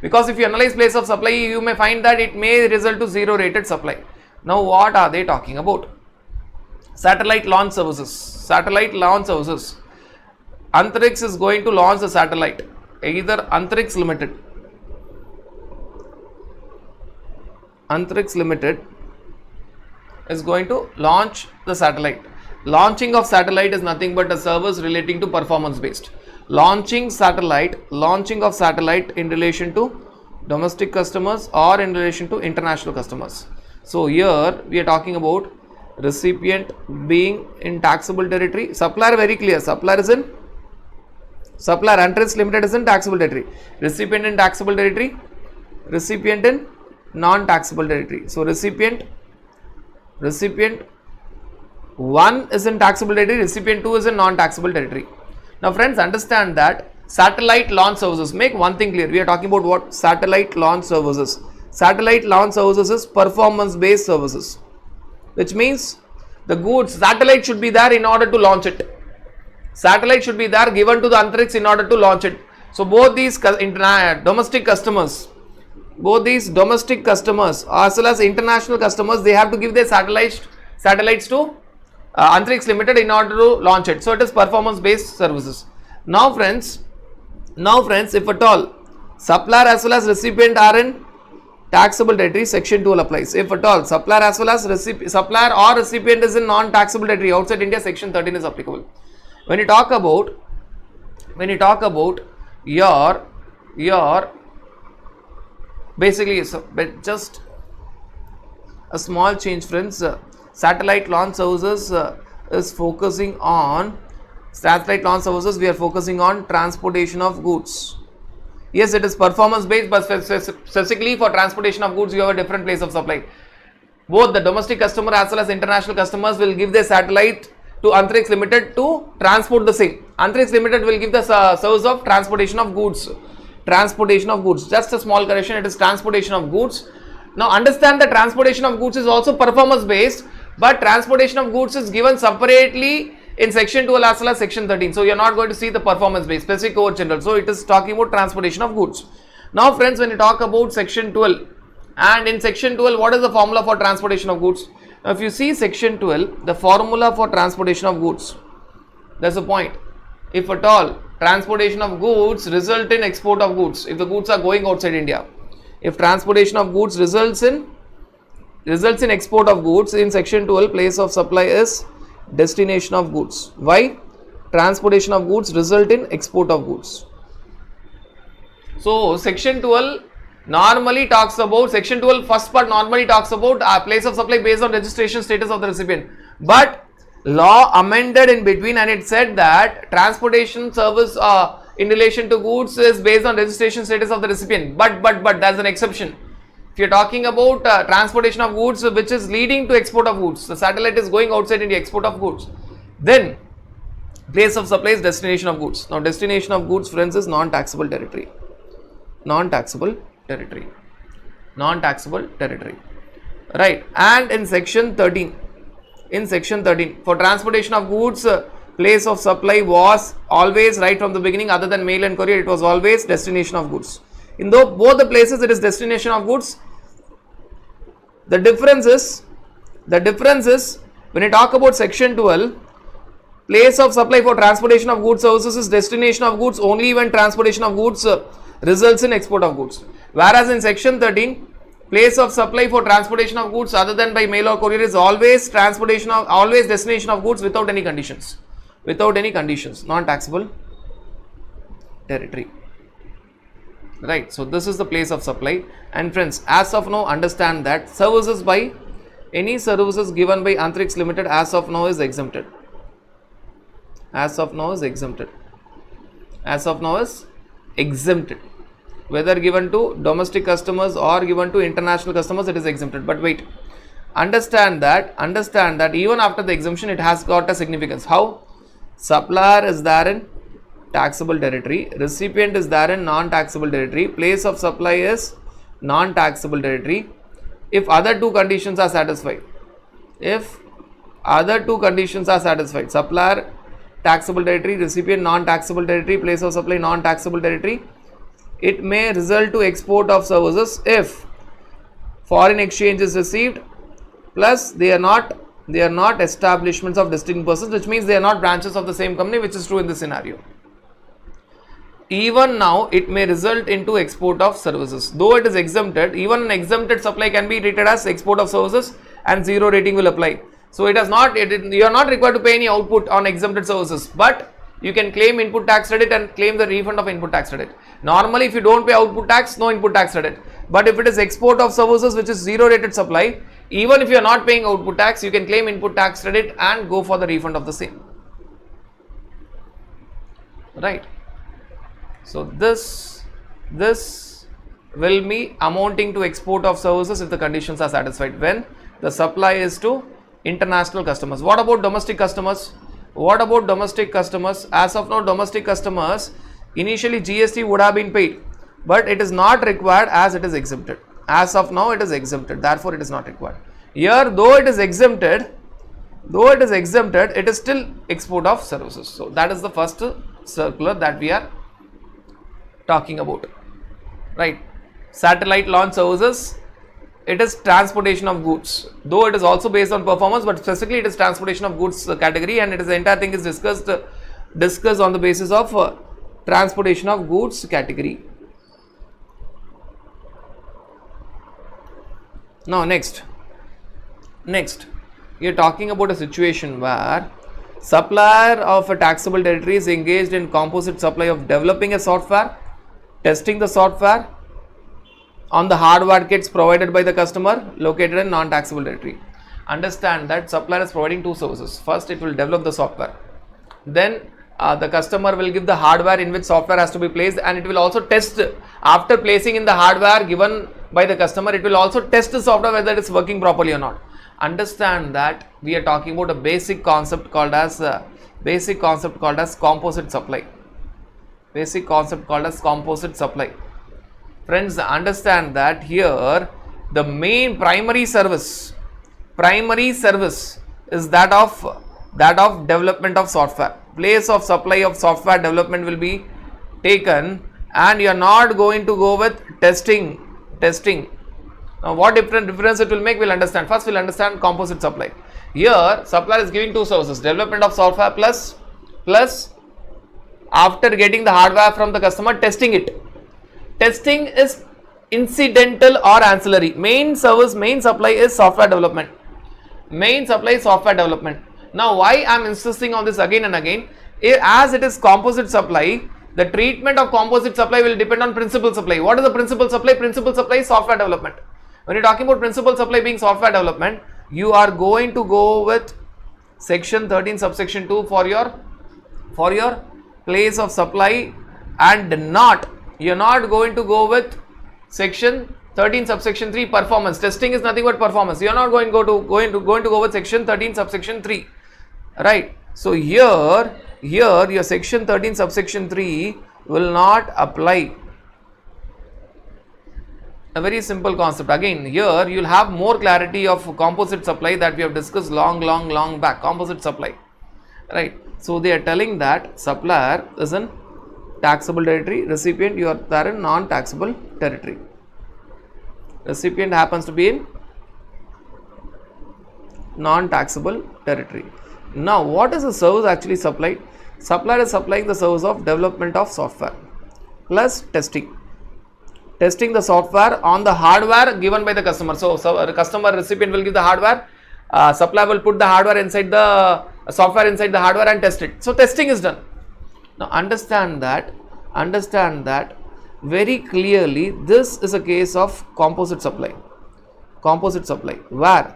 Because if you analyze place of supply, you may find that it may result to zero rated supply. Now what are they talking about? Satellite launch services. Antrix is going to launch the satellite. Either Antrix Limited is going to launch the satellite. Launching of satellite is nothing but a service relating to performance based. Launching of satellite in relation to domestic customers or in relation to international customers. So here we are talking about recipient being in taxable territory. Supplier, very clear, supplier Antrix Limited is in taxable territory. Recipient in taxable territory, recipient in non-taxable territory. So recipient 1 is in taxable territory, recipient 2 is in non-taxable territory. Now friends, understand that satellite launch services, make one thing clear, we are talking about what? Satellite launch services. Satellite launch services is performance based services, which means the goods, satellite should be there in order to launch it. Satellite should be there given to the Antrix in order to launch it. So both these domestic customers as well as international customers, they have to give their satellites to Antrix Limited in order to launch it. So it is performance based services. Now friends, if at all supplier as well as recipient are in taxable territory, section 12 applies. If at all supplier as well as supplier or recipient is in non-taxable territory outside India, section 13 is applicable. When you talk about your basically, but just a small change friends, satellite launch services is focusing on we are focusing on transportation of goods. Yes, it is performance based, but specifically for transportation of goods you have a different place of supply. Both the domestic customer as well as international customers will give their satellite to Antrix Limited to transport the same. Antrix Limited will give the service of transportation of goods. Just a small correction, it is transportation of goods. Now understand that transportation of goods is also performance based, but transportation of goods is given separately in section 12 as well as section 13. So you are not going to see the performance based, specific over general. So it is talking about transportation of goods. Now friends, when you talk about section 12, and in section 12, what is the formula for transportation of goods? Now if you see section 12, the formula for transportation of goods, that's the point. If at all transportation of goods result in export of goods, if the goods are going outside India, if transportation of goods results in export of goods, in section 12 place of supply is destination of goods. Why? Transportation of goods result in export of goods. So section 12 normally talks about, section 12 first part normally talks about place of supply based on registration status of the recipient, but law amended in between and it said that transportation service in relation to goods is based on registration status of the recipient, but there's an exception. If you're talking about transportation of goods which is leading to export of goods, the satellite is going outside India, export of goods, then place of supply is destination of goods. Now destination of goods friends is non-taxable territory, right? And in section 13, for transportation of goods, place of supply was always, right from the beginning, other than mail and courier, it was always destination of goods. In both the places it is destination of goods. The difference is when you talk about section 12, place of supply for transportation of goods services is destination of goods only when transportation of goods results in export of goods. Whereas in section 13, place of supply for transportation of goods other than by mail or courier is always destination of goods without any conditions, non-taxable territory. Right, so this is the place of supply. And friends, as of now, understand that any services given by Antrix Limited as of now is exempted. Whether given to domestic customers or given to international customers, it is exempted. But wait, understand that even after the exemption, it has got a significance. How? Supplier is there in taxable territory, recipient is there in non-taxable territory, place of supply is non-taxable territory. If other two conditions are satisfied, supplier taxable territory, recipient non-taxable territory, place of supply non-taxable territory, it may result to export of services if foreign exchange is received, plus they are not establishments of distinct persons, which means they are not branches of the same company, which is true in this scenario. Even now it may result into export of services. Though it is exempted, even an exempted supply can be treated as export of services and 0 rating will apply. So you are not required to pay any output on exempted services, but you can claim input tax credit and claim the refund of input tax credit. Normally, if you don't pay output tax, no input tax credit. But if it is export of services which is 0 rated supply, even if you are not paying output tax, you can claim input tax credit and go for the refund of the same. Right. So this will be amounting to export of services if the conditions are satisfied when the supply is to international customers. What about domestic customers? What about domestic customers? As of now, domestic customers, initially GST would have been paid, but it is not required as it is exempted. As of now, it is exempted, therefore it is not required. Here, though it is exempted, it is still export of services. So that is the first circular that we are talking about. Right. Satellite launch services, it is transportation of goods, though it is also based on performance, but specifically it is transportation of goods category, and it is the entire thing is discussed on the basis of transportation of goods category. Now next we are talking about a situation where supplier of a taxable territory is engaged in composite supply of developing a software, testing the software on the hardware kits provided by the customer located in non-taxable territory. Understand that supplier is providing two services. First, it will develop the software. Then the customer will give the hardware in which software has to be placed, and it will also test. After placing in the hardware given by the customer, it will also test the software whether it is working properly or not. Understand that we are talking about a basic concept called as composite supply. Basic concept called as composite supply. Friends, understand that here the main primary service is that of development of software. Place of supply of software development will be taken, and you are not going to go with testing. Now what difference it will make, we'll understand. First we'll understand composite supply. Here supplier is giving two services, development of software plus after getting the hardware from the customer, testing it. Testing is incidental or ancillary. Main supply is software development. Now why I am insisting on this again and again, as it is composite supply, the treatment of composite supply will depend on principal supply. What is the principal supply? Principal supply is software development. When you are talking about principal supply being software development, you are going to go with section 13 subsection 2 for your place of supply, and you are not going to go with section 13 subsection 3 performance. Testing is nothing but performance. You are not going to go with section 13 subsection 3, right? So here your section 13 subsection 3 will not apply. A very simple concept. Again, here you will have more clarity of composite supply that we have discussed long back. Composite supply, right? So they are telling that supplier is in taxable territory, recipient you are there in non-taxable territory. Recipient happens to be in non-taxable territory. Now what is the service actually supplied? Supplier is supplying the service of development of software plus testing the software on the hardware given by the customer. So customer recipient will give the hardware, supplier will put the hardware inside the software inside the hardware and test it. So testing is done. Now understand that very clearly, this is a case of composite supply where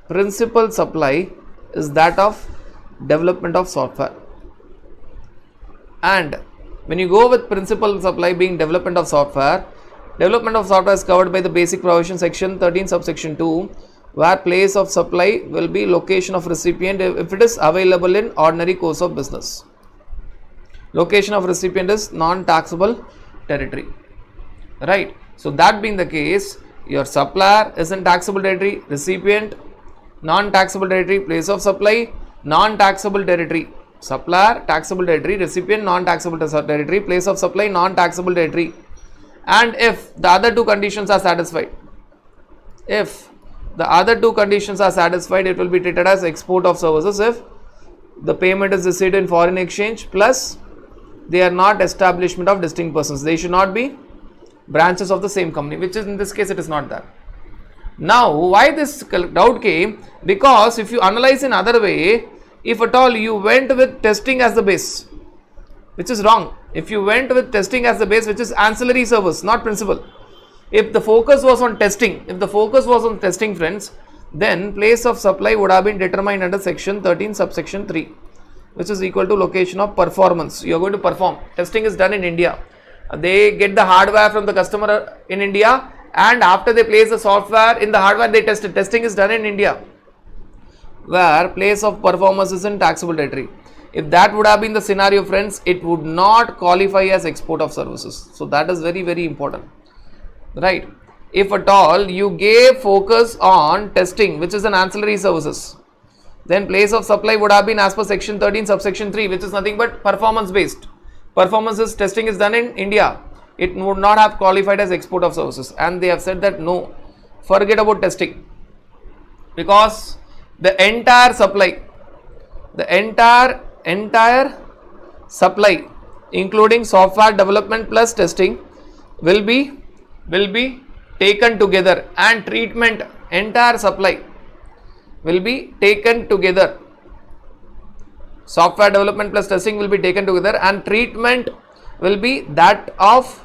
principal supply is that of development of software, and when you go with principal supply being development of software is covered by the basic provision section 13 subsection 2, where place of supply will be location of recipient if it is available in ordinary course of business. Location of recipient is non-taxable territory, right? So that being the case, your supplier is in taxable territory, recipient non-taxable territory, place of supply non-taxable territory, supplier taxable territory, recipient non-taxable territory, place of supply non-taxable territory. And if the other two conditions are satisfied, it will be treated as export of services if the payment is received in foreign exchange plus they are not establishment of distinct persons. They should not be branches of the same company, which is in this case it is not there. Now, why this doubt came? Because if you analyze in other way, if at all you went with testing as the base, which is wrong. If you went with testing as the base, which is ancillary service, not principal. If the focus was on testing, friends, then place of supply would have been determined under section 13 subsection 3, which is equal to location of performance. You are going to perform. Testing is done in India. They get the hardware from the customer in India, and after they place the software in the hardware, they test it. Testing is done in India, where place of performance is in taxable territory. If that would have been the scenario, friends, it would not qualify as export of services. So that is very, very important, right? If at all you gave focus on testing, which is an ancillary services, then place of supply would have been as per section 13 subsection 3, which is nothing but performance based. Performances testing is done in India. It would not have qualified as export of services, and they have said that no, forget about testing, because the entire supply, including software development plus testing, will be taken together, and treatment, entire supply will be taken together. Software development plus testing will be taken together, and treatment will be that of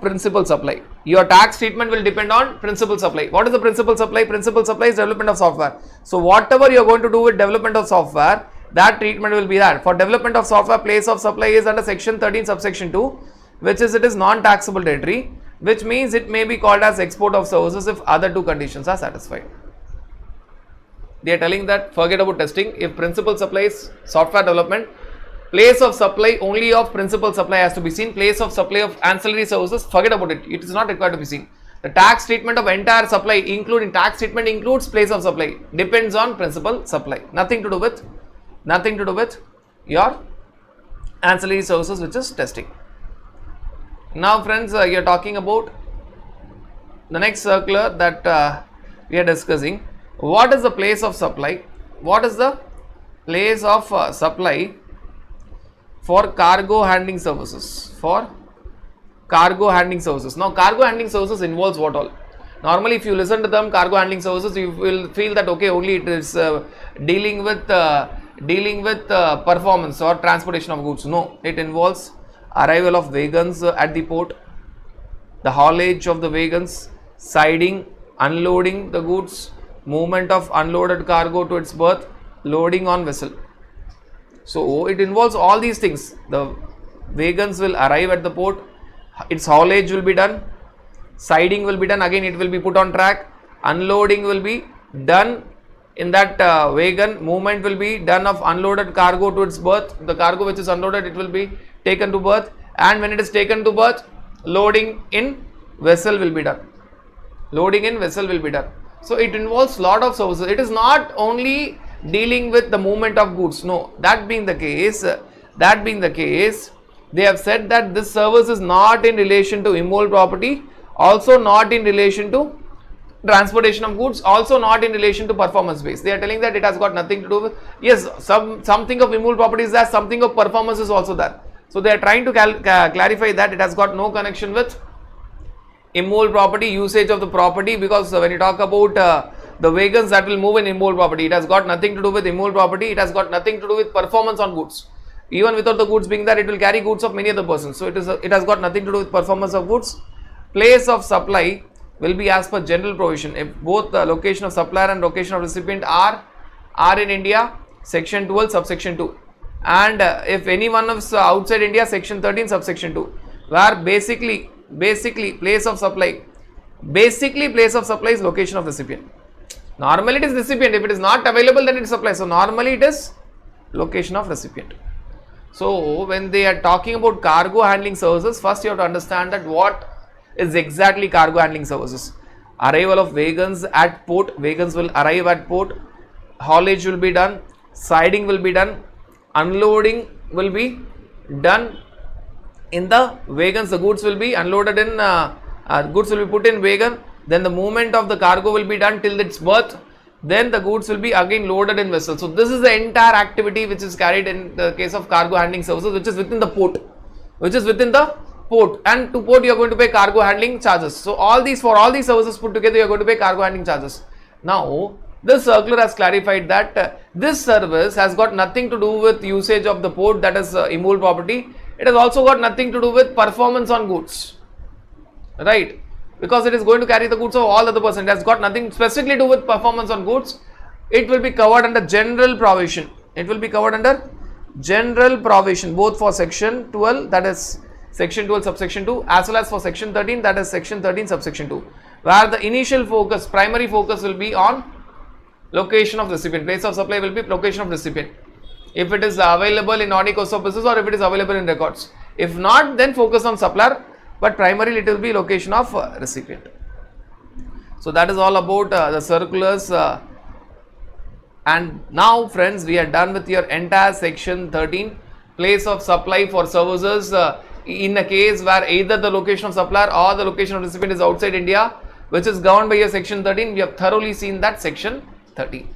principal supply. Your tax treatment will depend on principal supply. What is the principal supply? Principal supply is development of software. So whatever you are going to do with development of software, that treatment will be that. For development of software, place of supply is under section 13 subsection 2, which is, it is non-taxable territory, which means it may be called as export of services if other two conditions are satisfied. They are telling that forget about testing. If principal supply is software development, place of supply only of principal supply has to be seen. Place of supply of ancillary services, forget about it. It is not required to be seen. The tax treatment of entire supply, including tax treatment, includes place of supply, depends on principal supply. Nothing to do with your ancillary services, which is testing. Now, friends, you are talking about the next circular that we are discussing. What is the place of supply? What is the place of supply for cargo handling services? For cargo handling services. Now, cargo handling services involves what all? Normally, if you listen to them, cargo handling services, you will feel that okay, only it is dealing with performance or transportation of goods. No, it involves arrival of wagons at the port, the haulage of the wagons, siding, unloading the goods, movement of unloaded cargo to its berth, loading on vessel. So it involves all these things. The wagons will arrive at the port, its haulage will be done, siding will be done, again it will be put on track, unloading will be done in that wagon, movement will be done of unloaded cargo to its berth, the cargo which is unloaded, it will be taken to berth, and when it is taken to berth, loading in vessel will be done. So it involves lot of services. It is not only dealing with the movement of goods. No, that being the case, they have said that this service is not in relation to immovable property, also not in relation to transportation of goods, also not in relation to performance base. They are telling that it has got nothing to do with, yes, something of immovable property is there, something of performance is also there. So they are trying to clarify that it has got no connection with immovable property, usage of the property, because when you talk about the vehicles that will move in immovable property, it has got nothing to do with immovable property, it has got nothing to do with performance on goods. Even without the goods being there, it will carry goods of many other persons. So it has got nothing to do with performance of goods. Place of supply will be as per general provision. If both the location of supplier and location of recipient are in India, section 12 subsection 2, and if any one of outside India, section 13 subsection 2, where basically place of supply is location of recipient. Normally it is recipient. If it is not available, then it is supply. So normally it is location of recipient. So when they are talking about cargo handling services, first you have to understand that what is exactly cargo handling services. Arrival of wagons at port, wagons will arrive at port, haulage will be done, siding will be done, unloading will be done in the wagons, the goods will be unloaded in, goods will be put in wagon, then the movement of the cargo will be done till its berth, then the goods will be again loaded in vessel. So this is the entire activity which is carried in the case of cargo handling services, which is within the port, port, and to port you are going to pay cargo handling charges. So all these, for all these services put together, you are going to pay cargo handling charges. Now this circular has clarified that this service has got nothing to do with usage of the port, that is immovable property. It has also got nothing to do with performance on goods, right? Because it is going to carry the goods of all other person. It has got nothing specifically to do with performance on goods. It will be covered under general provision. It will be covered under general provision both for section 12, that is section 12 subsection 2, as well as for section 13, that is section 13 subsection 2, where the initial focus, primary focus will be on location of recipient. Place of supply will be location of recipient. If it is available in ordinary course of business or if it is available in records. If not, then focus on supplier, but primarily it will be location of recipient. So that is all about the circulars. And now friends, we are done with your entire section 13, place of supply for services in a case where either the location of supplier or the location of recipient is outside India, which is governed by your section 13. We have thoroughly seen that section 13.